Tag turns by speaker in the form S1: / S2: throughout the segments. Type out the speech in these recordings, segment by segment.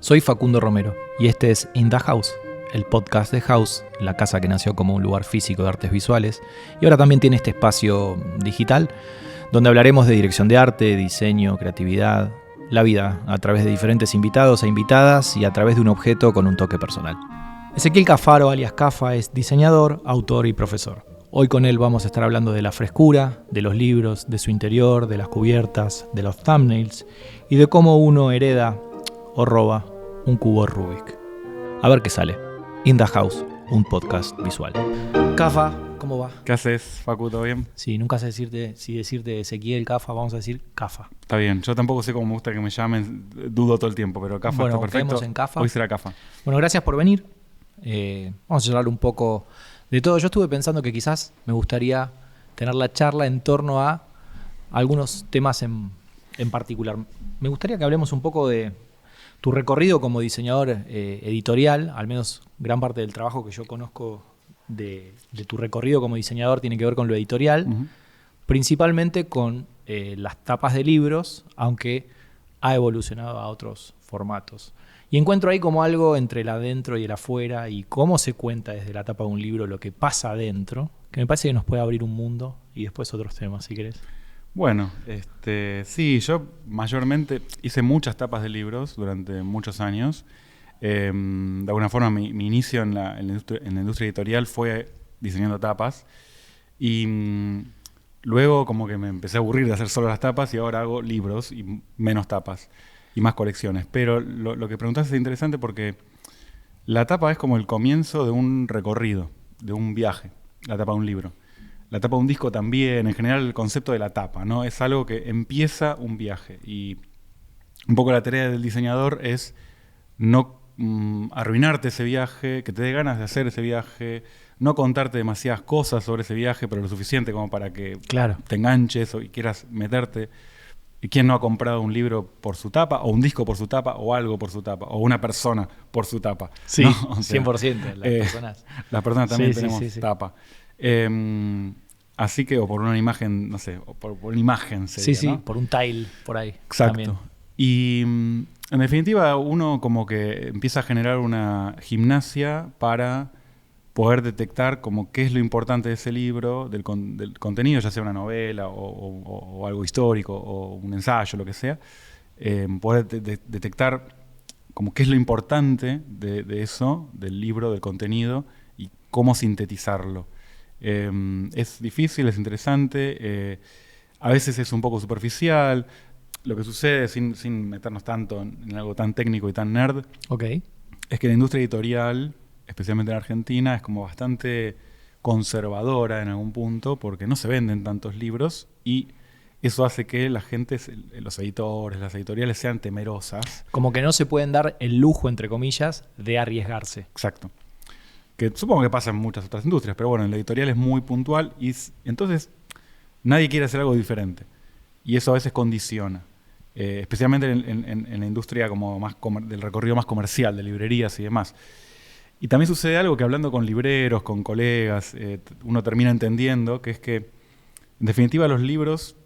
S1: Soy Facundo Romero y este es In the House, el podcast de House, la casa que nació como un lugar físico de artes visuales y ahora también tiene este espacio digital donde hablaremos de dirección de arte, diseño, creatividad, la vida a través de diferentes invitados e invitadas y a través de un objeto con un toque personal. Ezequiel Cafaro, alias Cafa, es diseñador, autor y profesor. Hoy con él vamos a estar hablando de la frescura, de los libros, de su interior, de las cubiertas, de los thumbnails y de cómo uno hereda o roba un cubo Rubik. A ver qué sale. In the House, un podcast visual. Cafa, ¿cómo va?
S2: ¿Qué haces, Facu? ¿Todo bien?
S1: Sí, nunca sé decirte Ezequiel Cafa, vamos a decir Cafa.
S2: Está bien, yo tampoco sé cómo me gusta que me llamen, dudo todo el tiempo, pero Cafa
S1: bueno,
S2: está perfecto.
S1: Quedemos en Cafa.
S2: Hoy será Cafa.
S1: Bueno, gracias por venir. Vamos a hablar un poco de todo. Yo estuve pensando que quizás me gustaría tener la charla en torno a algunos temas en particular. Me gustaría que hablemos un poco de tu recorrido como diseñador editorial, al menos gran parte del trabajo que yo conozco de tu recorrido como diseñador tiene que ver con lo editorial, principalmente con las tapas de libros, aunque ha evolucionado a otros formatos. Y encuentro ahí como algo entre el adentro y el afuera y cómo se cuenta desde la tapa de un libro lo que pasa adentro, que me parece que nos puede abrir un mundo y después otros temas, si querés.
S2: Bueno, sí, yo mayormente hice muchas tapas de libros durante muchos años. De alguna forma mi inicio en la industria editorial fue diseñando tapas y luego como que me empecé a aburrir de hacer solo las tapas y ahora hago libros y menos tapas y más colecciones. Pero lo que preguntaste es interesante porque la tapa es como el comienzo de un recorrido, de un viaje, la tapa de un libro. La tapa de un disco también, en general el concepto de la tapa, ¿no? Es algo que empieza un viaje y un poco la tarea del diseñador es no arruinarte ese viaje, que te dé ganas de hacer ese viaje, no contarte demasiadas cosas sobre ese viaje, pero lo suficiente como para que te enganches y quieras meterte. ¿Y quién no ha comprado un libro por su tapa, o un disco por su tapa, o algo por su tapa, o una persona por su tapa?
S1: Sí,
S2: ¿no? O sea,
S1: 100%. Las personas
S2: también tenemos tapa. Así que, o por una imagen, no sé, o por una imagen sería,
S1: sí,
S2: ¿no?
S1: Por un tile por ahí.
S2: Exacto.
S1: También.
S2: Y en definitiva uno como que empieza a generar una gimnasia para poder detectar como qué es lo importante de ese libro, del contenido, ya sea una novela o algo histórico o un ensayo, lo que sea, poder detectar como qué es lo importante de eso, del libro, del contenido y cómo sintetizarlo. Es difícil, es interesante, a veces es un poco superficial. Lo que sucede, sin meternos tanto en algo tan técnico y tan nerd, es que la industria editorial, especialmente en Argentina, es como bastante conservadora en algún punto porque no se venden tantos libros y eso hace que la gente, los editores, las editoriales sean temerosas.
S1: Como que no se pueden dar el lujo, entre comillas, de arriesgarse.
S2: Exacto. Que supongo que pasa en muchas otras industrias, pero bueno, en la editorial es muy puntual y entonces nadie quiere hacer algo diferente. Y eso a veces condiciona, especialmente en la industria como más del recorrido más comercial, de librerías y demás. Y también sucede algo que hablando con libreros, con colegas, uno termina entendiendo, que es que en definitiva los libros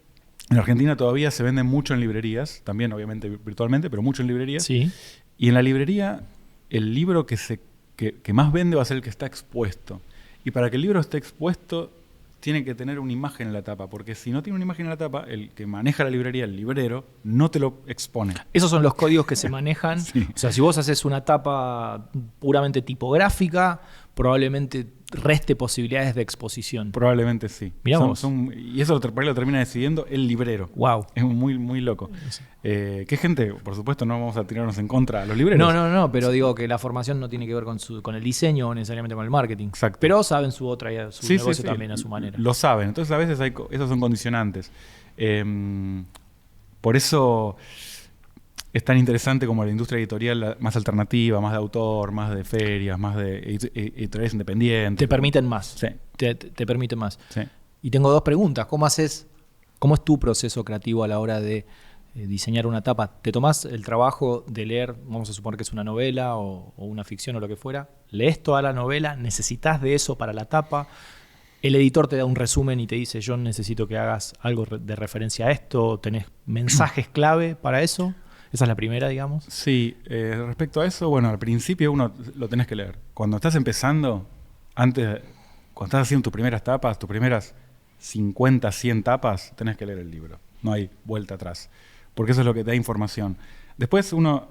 S2: en Argentina todavía se venden mucho en librerías, también obviamente virtualmente, pero mucho en librerías.
S1: Sí.
S2: Y en la librería el libro que más vende va a ser el que está expuesto. Y para que el libro esté expuesto, tiene que tener una imagen en la tapa, porque si no tiene una imagen en la tapa, el que maneja la librería, el librero, no te lo expone.
S1: Esos son los códigos que se manejan.
S2: Sí.
S1: O sea, si vos haces una tapa puramente tipográfica, probablemente reste posibilidades de exposición.
S2: Probablemente sí.
S1: Mirá vos.
S2: Y eso por ahí lo termina decidiendo el librero.
S1: Wow.
S2: Es muy, muy loco. Sí. ¿Qué gente? Por supuesto no vamos a tirarnos en contra a los libreros.
S1: No, pero digo que la formación no tiene que ver con el diseño o necesariamente con el marketing.
S2: Exacto.
S1: Pero saben su negocio también a su manera.
S2: Lo saben. Entonces a veces esos son condicionantes. Por eso es tan interesante como la industria editorial más alternativa, más de autor, más de ferias, más de editoriales independientes.
S1: Te permiten más.
S2: Sí.
S1: Te permiten más.
S2: Sí.
S1: Y tengo dos preguntas. ¿Cómo es tu proceso creativo a la hora de diseñar una tapa? ¿Te tomás el trabajo de leer, vamos a suponer que es una novela o una ficción o lo que fuera? ¿Lees toda la novela? ¿Necesitas de eso para la tapa? ¿El editor te da un resumen y te dice yo necesito que hagas algo de referencia a esto? ¿Tenés mensajes clave para eso? Esa es la primera, digamos.
S2: Sí, respecto a eso, bueno, al principio uno lo tenés que leer. Cuando estás empezando, cuando estás haciendo tus primeras tapas, tus primeras 50, 100 tapas, tenés que leer el libro. No hay vuelta atrás. Porque eso es lo que te da información. Después uno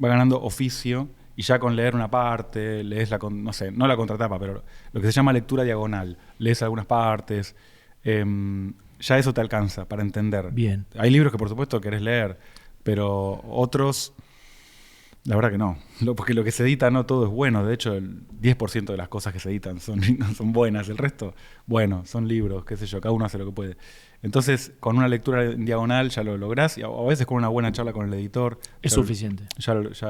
S2: va ganando oficio y ya con leer una parte, lees no sé, no la contratapa, pero lo que se llama lectura diagonal. Lees algunas partes, ya eso te alcanza para entender.
S1: Bien.
S2: Hay libros que por supuesto querés leer, pero otros, la verdad que no. Porque lo que se edita no todo es bueno. De hecho, el 10% de las cosas que se editan son buenas. El resto, bueno, son libros, qué sé yo, cada uno hace lo que puede. Entonces, con una lectura en diagonal ya lo lográs, y a veces con una buena charla con el editor.
S1: Es suficiente.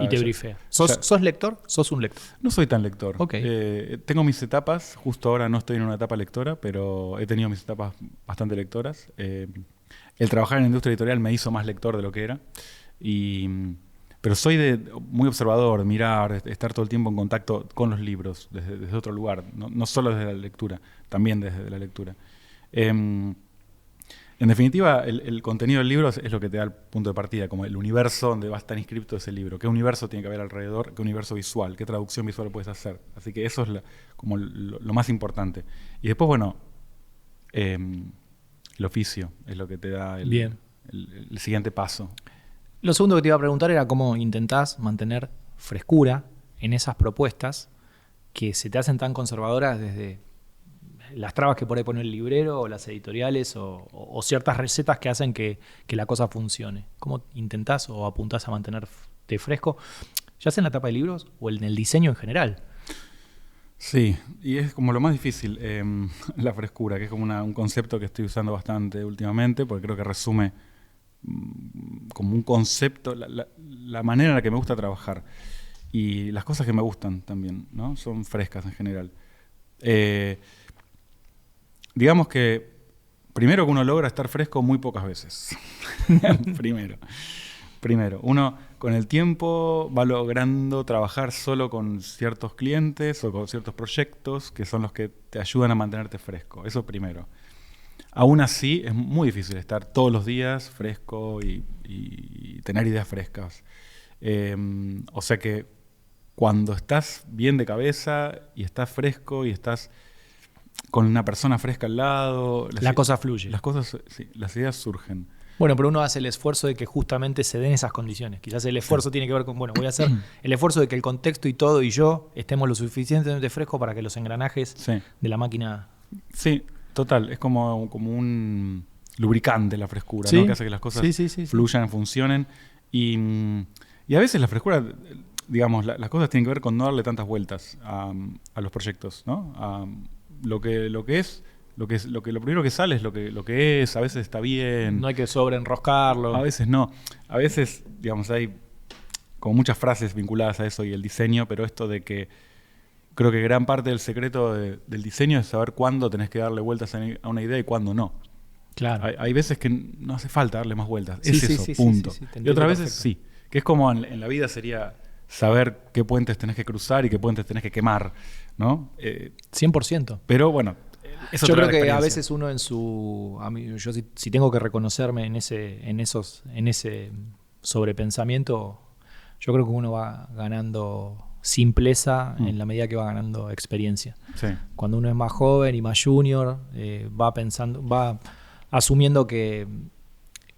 S1: Y te brifea. ¿Sos lector? ¿Sos un lector?
S2: No soy tan lector.
S1: Okay.
S2: Tengo mis etapas, justo ahora no estoy en una etapa lectora, pero he tenido mis etapas bastante lectoras. El trabajar en la industria editorial me hizo más lector de lo que era. Pero soy muy observador, mirar, estar todo el tiempo en contacto con los libros desde otro lugar, no solo desde la lectura, también desde la lectura. En definitiva, el contenido del libro es lo que te da el punto de partida, como el universo donde va a estar inscrito ese libro. ¿Qué universo tiene que haber alrededor? ¿Qué universo visual? ¿Qué traducción visual puedes hacer? Así que eso es como lo más importante. Y después, bueno, el oficio es lo que te da el siguiente paso.
S1: Lo segundo que te iba a preguntar era cómo intentás mantener frescura en esas propuestas que se te hacen tan conservadoras, desde las trabas que por ahí pone el librero o las editoriales o ciertas recetas que hacen que la cosa funcione. ¿Cómo intentás o apuntás a mantenerte fresco, ya sea en la tapa de libros o en el diseño en general?
S2: Sí, y es como lo más difícil, la frescura, que es como un concepto que estoy usando bastante últimamente, porque creo que resume como un concepto, la manera en la que me gusta trabajar y las cosas que me gustan también, ¿no? Son frescas en general. Digamos que primero que uno logra estar fresco muy pocas veces. Primero, uno con el tiempo va logrando trabajar solo con ciertos clientes o con ciertos proyectos que son los que te ayudan a mantenerte fresco. Eso primero. Aún así, es muy difícil estar todos los días fresco y tener ideas frescas. O sea que cuando estás bien de cabeza y estás fresco y estás con una persona fresca al lado,
S1: la cosa fluye.
S2: Las ideas surgen.
S1: Bueno, pero uno hace el esfuerzo de que justamente se den esas condiciones. Quizás el esfuerzo tiene que ver con, bueno, voy a hacer el esfuerzo de que el contexto y todo y yo estemos lo suficientemente frescos para que los engranajes de la máquina...
S2: Sí, total. Es como un lubricante la frescura, ¿no? Que hace que las cosas fluyan, funcionen. Y a veces la frescura, digamos, las cosas tienen que ver con no darle tantas vueltas a los proyectos, ¿no? Lo primero que sale es lo que es, a veces está bien.
S1: No hay que sobreenroscarlo.
S2: A veces no. A veces, digamos, hay como muchas frases vinculadas a eso y el diseño, pero esto de que creo que gran parte del secreto del diseño es saber cuándo tenés que darle vueltas a una idea y cuándo no.
S1: Claro.
S2: Hay veces que no hace falta darle más vueltas. Punto. Y otras veces sí. Que es como en la vida sería saber qué puentes tenés que cruzar y qué puentes tenés que quemar, ¿no?
S1: 100%.
S2: Pero bueno, eso
S1: yo creo que a veces uno yo si tengo que reconocerme en ese sobrepensamiento, yo creo que uno va ganando simpleza en la medida que va ganando experiencia.
S2: Sí.
S1: Cuando uno es más joven y más junior, va asumiendo que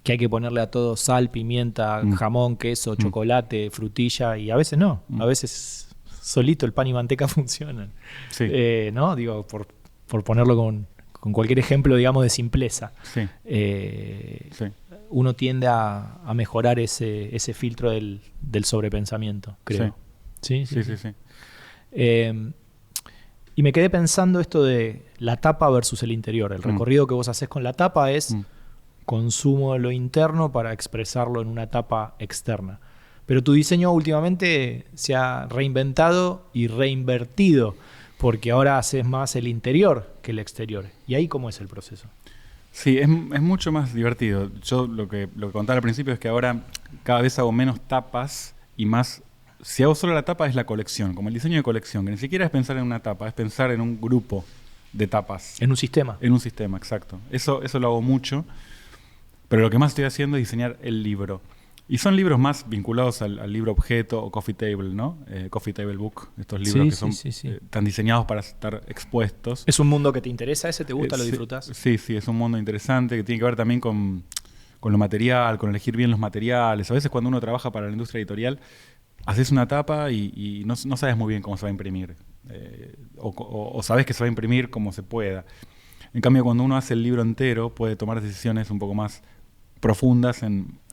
S1: hay que ponerle a todo sal, pimienta, jamón, queso, chocolate, frutilla, y a veces no. A veces solito el pan y manteca funcionan.
S2: Sí.
S1: ¿No? Digo, por ponerlo con cualquier ejemplo, digamos, de simpleza.
S2: Sí.
S1: Uno tiende a mejorar ese filtro del sobrepensamiento, creo. Sí. Y me quedé pensando esto de la tapa versus el interior. El recorrido que vos haces con la tapa es consumo de lo interno para expresarlo en una tapa externa. Pero tu diseño últimamente se ha reinventado y reinvertido, porque ahora haces más el interior que el exterior. ¿Y ahí cómo es el proceso?
S2: Sí, es mucho más divertido. Yo lo que contaba al principio es que ahora cada vez hago menos tapas y más... Si hago solo la tapa es la colección, como el diseño de colección, que ni siquiera es pensar en una tapa, es pensar en un grupo de tapas.
S1: En un sistema.
S2: En un sistema, exacto. Eso lo hago mucho, pero lo que más estoy haciendo es diseñar el libro. Y son libros más vinculados al libro objeto o coffee table, ¿no? Coffee table book, estos libros que son tan diseñados para estar expuestos.
S1: ¿Es un mundo que te interesa ese? ¿Te gusta? ¿Lo disfrutas?
S2: Sí, es un mundo interesante que tiene que ver también con lo material, con elegir bien los materiales. A veces cuando uno trabaja para la industria editorial, haces una tapa y no sabes muy bien cómo se va a imprimir. O sabes que se va a imprimir como se pueda. En cambio, cuando uno hace el libro entero, puede tomar decisiones un poco más profundas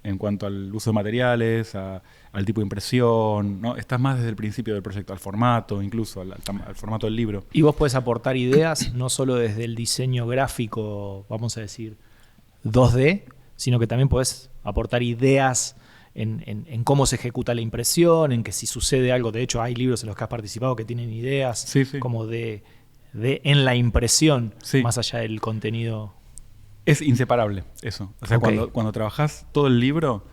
S2: en cuanto al uso de materiales, al tipo de impresión, ¿no? Estás más desde el principio del proyecto, al formato, incluso al formato del libro.
S1: Y vos podés aportar ideas, no solo desde el diseño gráfico, vamos a decir, 2D, sino que también podés aportar ideas en cómo se ejecuta la impresión, en que si sucede algo. De hecho, hay libros en los que has participado que tienen ideas como de en la impresión, más allá del contenido.
S2: Es inseparable eso. O sea, cuando trabajás todo el libro,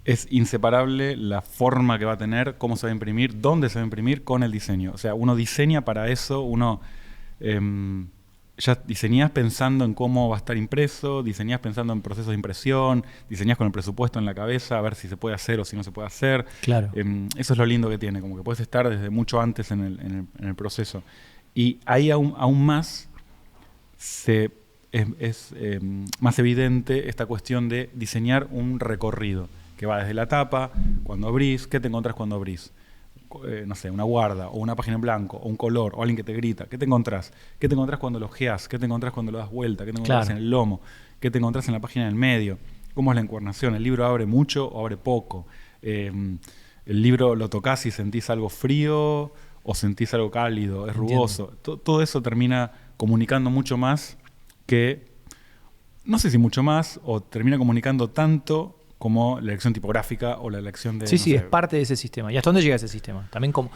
S2: es inseparable la forma que va a tener, cómo se va a imprimir, dónde se va a imprimir con el diseño. O sea, uno diseña para eso, uno ya diseñás pensando en cómo va a estar impreso, diseñás pensando en procesos de impresión, diseñás con el presupuesto en la cabeza, a ver si se puede hacer o si no se puede hacer.
S1: Claro.
S2: Eso es lo lindo que tiene, como que puedes estar desde mucho antes en el proceso. Y ahí aún más es más evidente esta cuestión de diseñar un recorrido que va desde la tapa, cuando abrís, ¿qué te encontrás cuando abrís? No sé, una guarda, o una página en blanco, o un color, o alguien que te grita. ¿Qué te encontrás? ¿Qué te encontrás cuando lo ojeás? ¿Qué te encontrás cuando lo das vuelta? ¿Qué te encontrás en el lomo? ¿Qué te encontrás en la página del medio? ¿Cómo es la encuadernación? ¿El libro abre mucho o abre poco? ¿El libro lo tocás y sentís algo frío o sentís algo cálido? ¿Es rugoso? Todo eso termina comunicando mucho más que, no sé si mucho más, o termina comunicando tanto como la elección tipográfica o la elección de...
S1: Sí, es parte de ese sistema. ¿Y hasta dónde llega ese sistema? También como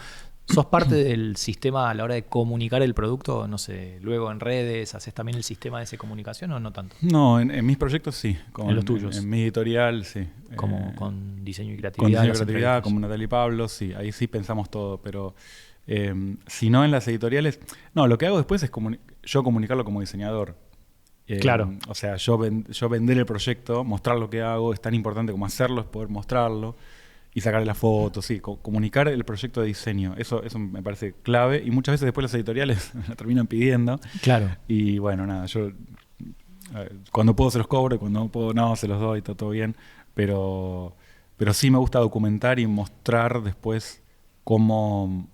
S1: sos parte del sistema a la hora de comunicar el producto, no sé, luego en redes, ¿haces también el sistema de esa comunicación o no tanto?
S2: No, en mis proyectos sí.
S1: En los tuyos.
S2: En mi editorial sí.
S1: Como con diseño y creatividad.
S2: Con diseño y creatividad, como Natalia y Pablo, sí. Ahí sí pensamos todo, pero si no en las editoriales... No, lo que hago después es yo comunicarlo como diseñador.
S1: Claro.
S2: O sea, yo vender el proyecto, mostrar lo que hago, es tan importante como hacerlo, es poder mostrarlo y sacarle la foto, sí, comunicar el proyecto de diseño. Eso me parece clave y muchas veces después las editoriales me lo terminan pidiendo.
S1: Claro.
S2: Y bueno, nada, yo cuando puedo se los cobro y cuando no puedo, no, se los doy, todo bien. Pero sí me gusta documentar y mostrar después cómo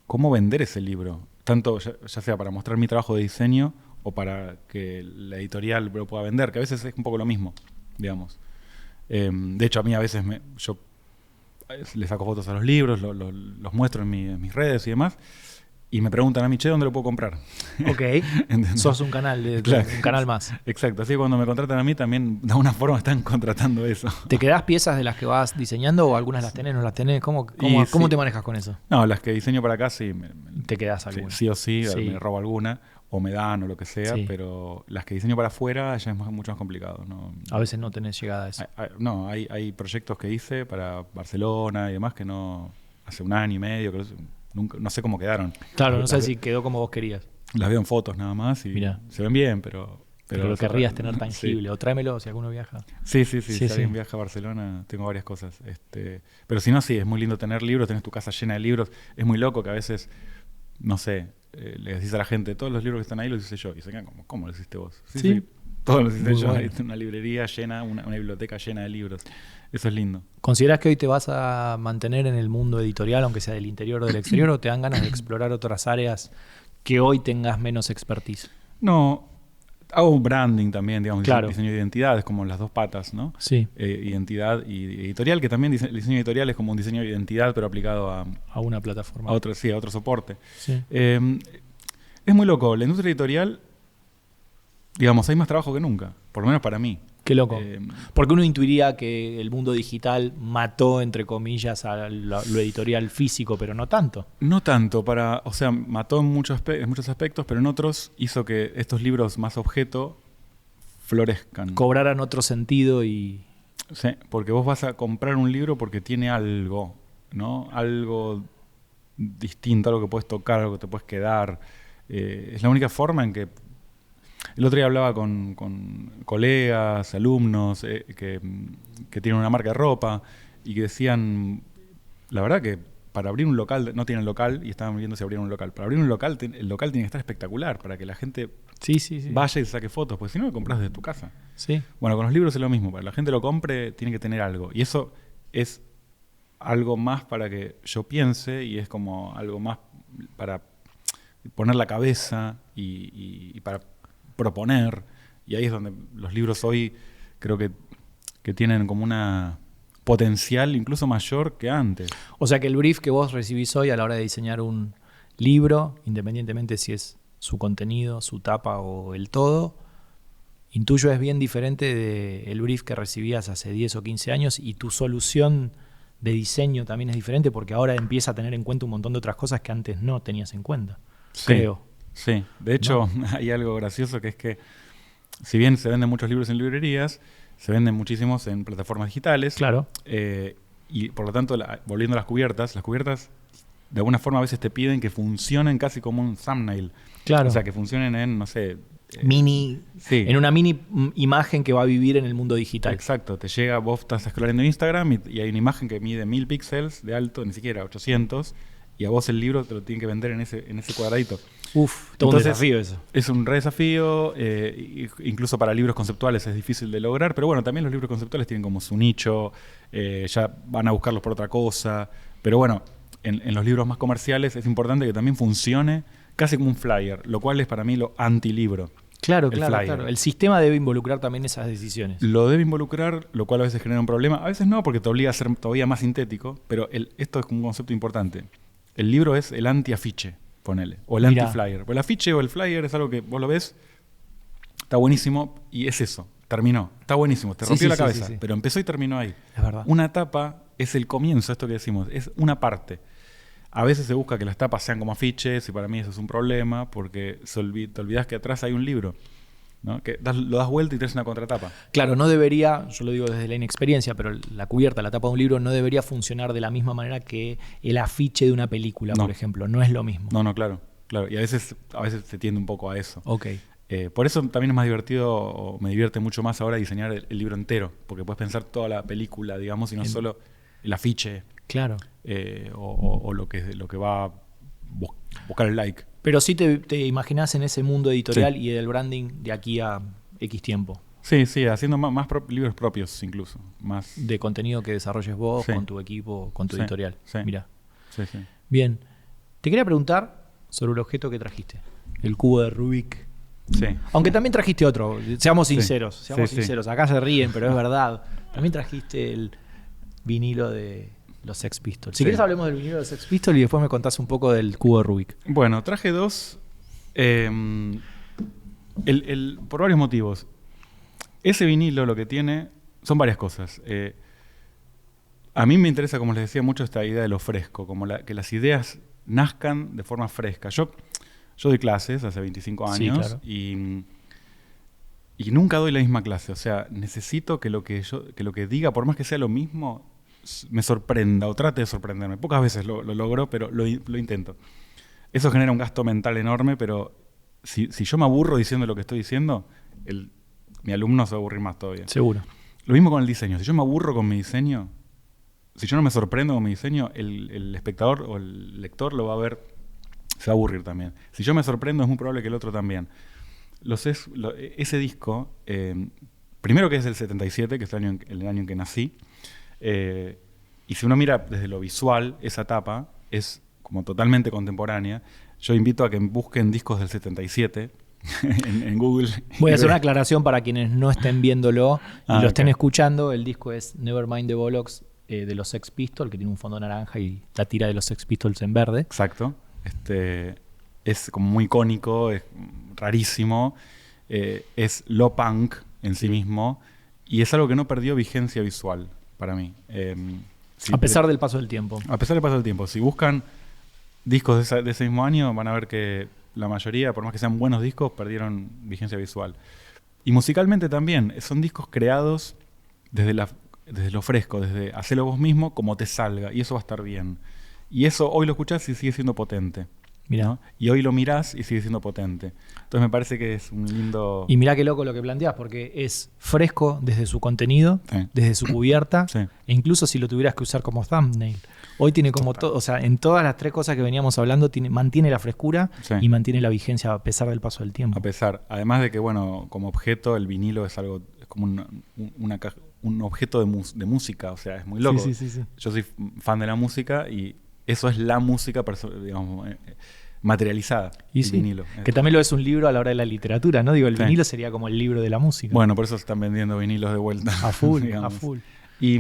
S2: vender ese libro. Tanto ya sea para mostrar mi trabajo de diseño o para que la editorial lo pueda vender, que a veces es un poco lo mismo, digamos. De hecho, a mí a veces yo le saco fotos a los libros, los muestro en mis redes y demás, y me preguntan a mí, che, ¿dónde lo puedo comprar?
S1: Ok, sos un canal, un canal más.
S2: Exacto, así que cuando me contratan a mí también de alguna forma están contratando eso.
S1: ¿Te quedás piezas de las que vas diseñando o algunas las tenés, no las tenés? ¿Cómo te manejas con eso?
S2: No, las que diseño para acá sí.
S1: ¿Te quedás alguna?
S2: Sí o sí, me robo alguna. O me dan o lo que sea, pero las que diseño para afuera ya es mucho más complicado, ¿no?
S1: A veces no tenés llegada a eso.
S2: No, hay proyectos que hice para Barcelona y demás que no, hace un año y medio, que nunca, no sé cómo quedaron.
S1: Claro, no sé si quedó como vos querías.
S2: Las veo en fotos nada más y
S1: mirá,
S2: se ven bien, pero
S1: lo querrías tener tangible. O tráemelo si alguno viaja.
S2: Sí. Si alguien viaja a Barcelona, tengo varias cosas. Pero si no, sí, es muy lindo tener libros, tenés tu casa llena de libros. Es muy loco que a veces, no sé, le decís a la gente, todos los libros que están ahí los hice yo. Y se quedan como, ¿cómo los hiciste vos? Sí. Todos los hice yo. Bueno. Hay una librería llena, una biblioteca llena de libros. Eso es lindo.
S1: ¿Considerás que hoy te vas a mantener en el mundo editorial, aunque sea del interior o del exterior, o te dan ganas de explorar otras áreas que hoy tengas menos expertise?
S2: No, hago branding también, digamos,
S1: claro.
S2: Diseño de identidad, es como las dos patas, ¿no?
S1: Sí.
S2: Identidad y editorial, que también el diseño editorial es como un diseño de identidad, pero aplicado a
S1: una plataforma.
S2: A otro soporte.
S1: Sí.
S2: Es muy loco. La industria editorial, digamos, hay más trabajo que nunca, por lo menos para mí.
S1: Qué loco. Porque uno intuiría que el mundo digital mató, entre comillas, a lo editorial físico, pero no tanto.
S2: No tanto, o sea, mató en muchos aspectos, pero en otros hizo que estos libros más objeto florezcan.
S1: Cobraran otro sentido y...
S2: Sí, porque vos vas a comprar un libro porque tiene algo, ¿no? Algo distinto, algo que puedes tocar, algo que te puedes quedar. Es la única forma en que... El otro día hablaba con colegas, alumnos que tienen una marca de ropa y que decían, la verdad que para abrir un local, no tienen local y estaban viendo si abrir un local. Para abrir un local, el local tiene que estar espectacular para que la gente vaya y se saque fotos, porque si no lo compras desde tu casa.
S1: Sí.
S2: Bueno, con los libros es lo mismo. Para que la gente lo compre, tiene que tener algo. Y eso es algo más para que yo piense y es como algo más para poner la cabeza y para proponer. Y ahí es donde los libros hoy creo que tienen como una potencial incluso mayor que antes.
S1: O sea que el brief que vos recibís hoy a la hora de diseñar un libro, independientemente si es su contenido, su tapa o el todo, intuyo es bien diferente del brief que recibías hace 10 o 15 años, y tu solución de diseño también es diferente porque ahora empieza a tener en cuenta un montón de otras cosas que antes no tenías en cuenta.
S2: Sí,
S1: creo.
S2: Sí, de hecho hay algo gracioso que es que si bien se venden muchos libros en librerías, se venden muchísimos en plataformas digitales.
S1: Claro.
S2: Y por lo tanto, volviendo a las cubiertas de alguna forma a veces te piden que funcionen casi como un thumbnail.
S1: Claro.
S2: O sea, que funcionen en, no sé...
S1: Sí. En una mini imagen que va a vivir en el mundo digital.
S2: Exacto. Te llega, vos estás scrollando en Instagram y hay una imagen que mide 1000 píxeles de alto, ni siquiera 800, y a vos el libro te lo tienen que vender en ese cuadradito.
S1: Uf, todo
S2: Entonces,
S1: un desafío eso.
S2: Es un re desafío, incluso para libros conceptuales es difícil de lograr, pero bueno, también los libros conceptuales tienen como su nicho, ya van a buscarlos por otra cosa, pero bueno, en los libros más comerciales es importante que también funcione casi como un flyer, lo cual es para mí lo antilibro.
S1: Claro. El sistema debe involucrar también esas decisiones.
S2: Lo debe involucrar, lo cual a veces genera un problema, a veces no, porque te obliga a ser todavía más sintético, pero esto es como un concepto importante. El libro es el anti-afiche. Ponele. O el anti-flyer. El afiche o el flyer es algo que vos lo ves, está buenísimo y es eso. Terminó. Está buenísimo. Te rompió la cabeza. Sí. Pero empezó y terminó ahí.
S1: Es verdad.
S2: Una tapa es el comienzo, esto que decimos. Es una parte. A veces se busca que las tapas sean como afiches y para mí eso es un problema porque te olvidás que atrás hay un libro, ¿no? Que lo das vuelta y traes una contratapa.
S1: Claro, no debería, yo lo digo desde la inexperiencia, pero la cubierta, la tapa de un libro no debería funcionar de la misma manera que el afiche de una película, por ejemplo. No es lo mismo.
S2: No, claro. Y a veces se tiende un poco a eso.
S1: Ok.
S2: Por eso también es más divertido, o me divierte mucho más ahora diseñar el libro entero, porque puedes pensar toda la película, digamos, y no solo el afiche.
S1: Claro.
S2: O lo que va a buscar el like.
S1: Pero sí te imaginás en ese mundo editorial y del branding de aquí a X tiempo.
S2: Sí, haciendo más libros propios incluso. Más
S1: de contenido que desarrolles vos, con tu equipo, con tu editorial.
S2: Sí.
S1: Mirá.
S2: Sí.
S1: Bien. Te quería preguntar sobre el objeto que trajiste. El cubo de Rubik.
S2: Sí.
S1: Aunque también trajiste otro. Seamos sinceros. Acá se ríen, pero es verdad. También trajiste el vinilo de los Sex Pistols. Si querés hablemos del vinilo de los Sex Pistols y después me contás un poco del cubo de Rubik.
S2: Bueno, traje dos por varios motivos. Ese vinilo lo que tiene son varias cosas. A mí me interesa, como les decía, mucho esta idea de lo fresco, como que las ideas nazcan de forma fresca. Yo doy clases hace 25 años,
S1: claro.
S2: y nunca doy la misma clase. O sea, necesito que lo que diga, por más que sea lo mismo, me sorprenda o trate de sorprenderme. Pocas veces lo logro, pero lo intento. Eso genera un gasto mental enorme, pero si yo me aburro diciendo lo que estoy diciendo, mi alumno se va a aburrir más todavía.
S1: Seguro.
S2: Lo mismo con el diseño. Si yo me aburro con mi diseño, si yo no me sorprendo con mi diseño, el espectador o el lector lo va a ver, se va a aburrir también. Si yo me sorprendo, es muy probable que el otro también. Ese disco, primero que es del 77, que es el año en que nací, y si uno mira desde lo visual, esa tapa es como totalmente contemporánea. Yo invito a que busquen discos del 77 en Google.
S1: Voy a hacer una aclaración para quienes no estén viéndolo y lo estén
S2: okay.
S1: escuchando. El disco es Nevermind the Bollocks de los Sex Pistols, que tiene un fondo naranja y la tira de los Sex Pistols en verde.
S2: Exacto. Es como muy icónico, es rarísimo, es lo punk en sí mismo y es algo que no perdió vigencia visual para mí.
S1: A pesar del paso del tiempo.
S2: A pesar del paso del tiempo. Si buscan discos de ese mismo año, van a ver que la mayoría, por más que sean buenos discos, perdieron vigencia visual. Y musicalmente también, son discos creados desde lo fresco, desde hacerlo vos mismo como te salga, y eso va a estar bien. Y eso hoy lo escuchás y sigue siendo potente.
S1: Mirá.
S2: ¿no? Y hoy lo mirás y sigue siendo potente. Entonces me parece que es un lindo...
S1: Y mirá qué loco lo que planteás, porque es fresco desde su contenido,
S2: Sí.
S1: desde su cubierta,
S2: Sí.
S1: e incluso si lo tuvieras que usar como thumbnail. Hoy tiene como todo, o sea, en todas las 3 cosas que veníamos hablando, mantiene la frescura
S2: Sí.
S1: y mantiene la vigencia a pesar del paso del tiempo.
S2: A pesar, además de que, bueno, como objeto, el vinilo es algo, es como un objeto de música, o sea, es muy loco.
S1: Sí.
S2: Yo soy fan de la música y eso es la música, digamos, materializada,
S1: Y
S2: el
S1: sí,
S2: vinilo.
S1: que también lo es un libro a la hora de la literatura, ¿no? Digo, el
S2: Sí.
S1: vinilo sería como el libro de la música.
S2: Bueno, por eso están vendiendo vinilos de vuelta.
S1: A full, a
S2: digamos.
S1: full.
S2: Y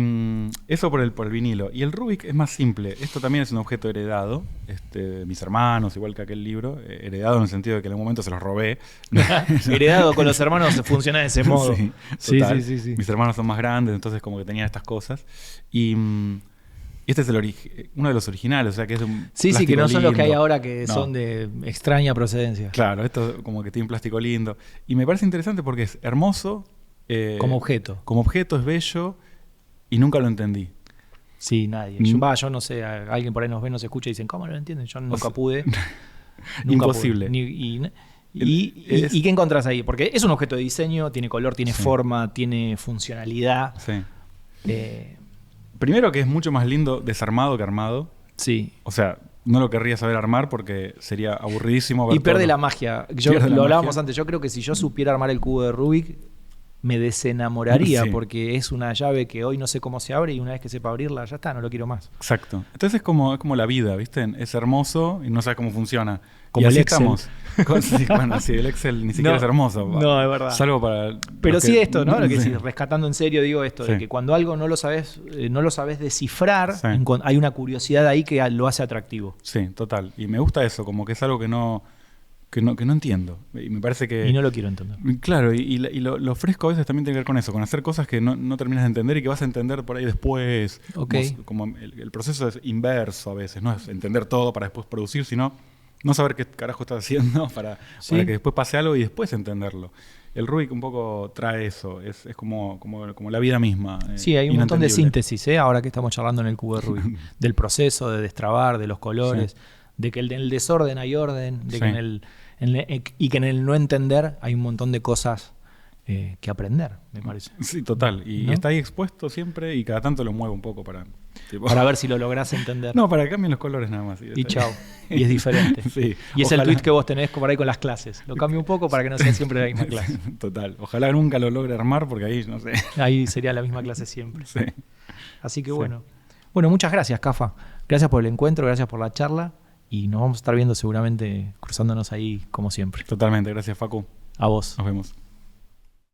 S2: eso por el vinilo. Y el Rubik es más simple. Esto también es un objeto heredado de mis hermanos, igual que aquel libro. Heredado en el sentido de que en algún momento se los robé.
S1: Heredado con los hermanos funciona de ese modo.
S2: Sí, total.
S1: Sí.
S2: Mis hermanos son más grandes, entonces como que tenían estas cosas. Y este es uno de los originales, o sea que es un
S1: Sí, que
S2: plástico
S1: no son los que hay
S2: lindo.
S1: ahora que
S2: No.
S1: son de extraña procedencia.
S2: Claro, esto como que tiene un plástico lindo. Y me parece interesante porque es hermoso.
S1: Como objeto.
S2: Como objeto es bello y nunca lo entendí.
S1: Sí, nadie. Yo no sé, alguien por ahí nos ve, nos escucha y dicen, ¿cómo no lo entienden? Yo nunca pude.
S2: Imposible.
S1: ¿Y qué encontrás ahí? Porque es un objeto de diseño, tiene color, tiene
S2: Sí.
S1: forma, tiene funcionalidad.
S2: Sí. Primero que es mucho más lindo desarmado que armado.
S1: Sí.
S2: O sea, no lo querría saber armar porque sería aburridísimo ver
S1: Y pierde
S2: todo.
S1: la magia.
S2: Pierde la
S1: Lo hablábamos
S2: magia.
S1: antes. Yo creo que si yo supiera armar el cubo de Rubik, me desenamoraría
S2: Sí.
S1: porque es una llave que hoy no sé cómo se abre y una vez que sepa abrirla, ya está, no lo quiero más.
S2: Exacto. Entonces es como la vida, ¿viste? Es hermoso y no sabes cómo funciona.
S1: Como
S2: y así
S1: el Excel.
S2: estamos. Sí, bueno, sí, el Excel ni siquiera
S1: No,
S2: es hermoso.
S1: no, es verdad.
S2: Salvo para...
S1: Pero
S2: los
S1: sí
S2: que-
S1: esto, ¿no? Lo que
S2: Sí.
S1: sí, rescatando en serio, digo esto, de
S2: Sí.
S1: que cuando algo no lo sabes descifrar,
S2: Sí.
S1: hay una curiosidad ahí que lo hace atractivo.
S2: Sí, total. Y me gusta eso, como que es algo que no entiendo. Y me parece que...
S1: Y no lo quiero entender.
S2: Claro, y lo fresco a veces también tiene que ver con eso, con hacer cosas que no terminas de entender y que vas a entender por ahí después.
S1: Ok.
S2: Como el proceso es inverso a veces, no es entender todo para después producir, sino no saber qué carajo estás haciendo para que después pase algo y después entenderlo. El Rubik un poco trae eso, es como la vida misma.
S1: Sí, hay un montón de
S2: inentendible.
S1: síntesis, ahora que estamos charlando en el cubo de Rubik, del proceso de destrabar, de los colores, de que en el desorden hay orden, de que y que en el no entender hay un montón de cosas que aprender, me parece.
S2: Sí, total. Y
S1: ¿No?
S2: está ahí expuesto siempre y cada tanto lo muevo un poco para... tipo-
S1: Para ver si lo lográs entender.
S2: No, para que cambien los colores nada más.
S1: Y chao. Y es diferente.
S2: Sí.
S1: Y es
S2: Ojalá-
S1: el tweet que vos tenés por ahí con las clases. Lo cambio un poco para que no sea siempre la misma clase.
S2: Total. Ojalá nunca lo logre armar porque ahí, no sé.
S1: Ahí sería la misma clase siempre.
S2: Sí.
S1: Así que
S2: Sí.
S1: bueno. Bueno, muchas gracias, Cafa. Gracias por el encuentro, gracias por la charla. Y nos vamos a estar viendo seguramente cruzándonos ahí como siempre.
S2: Totalmente. Gracias, Facu.
S1: A vos.
S2: Nos vemos.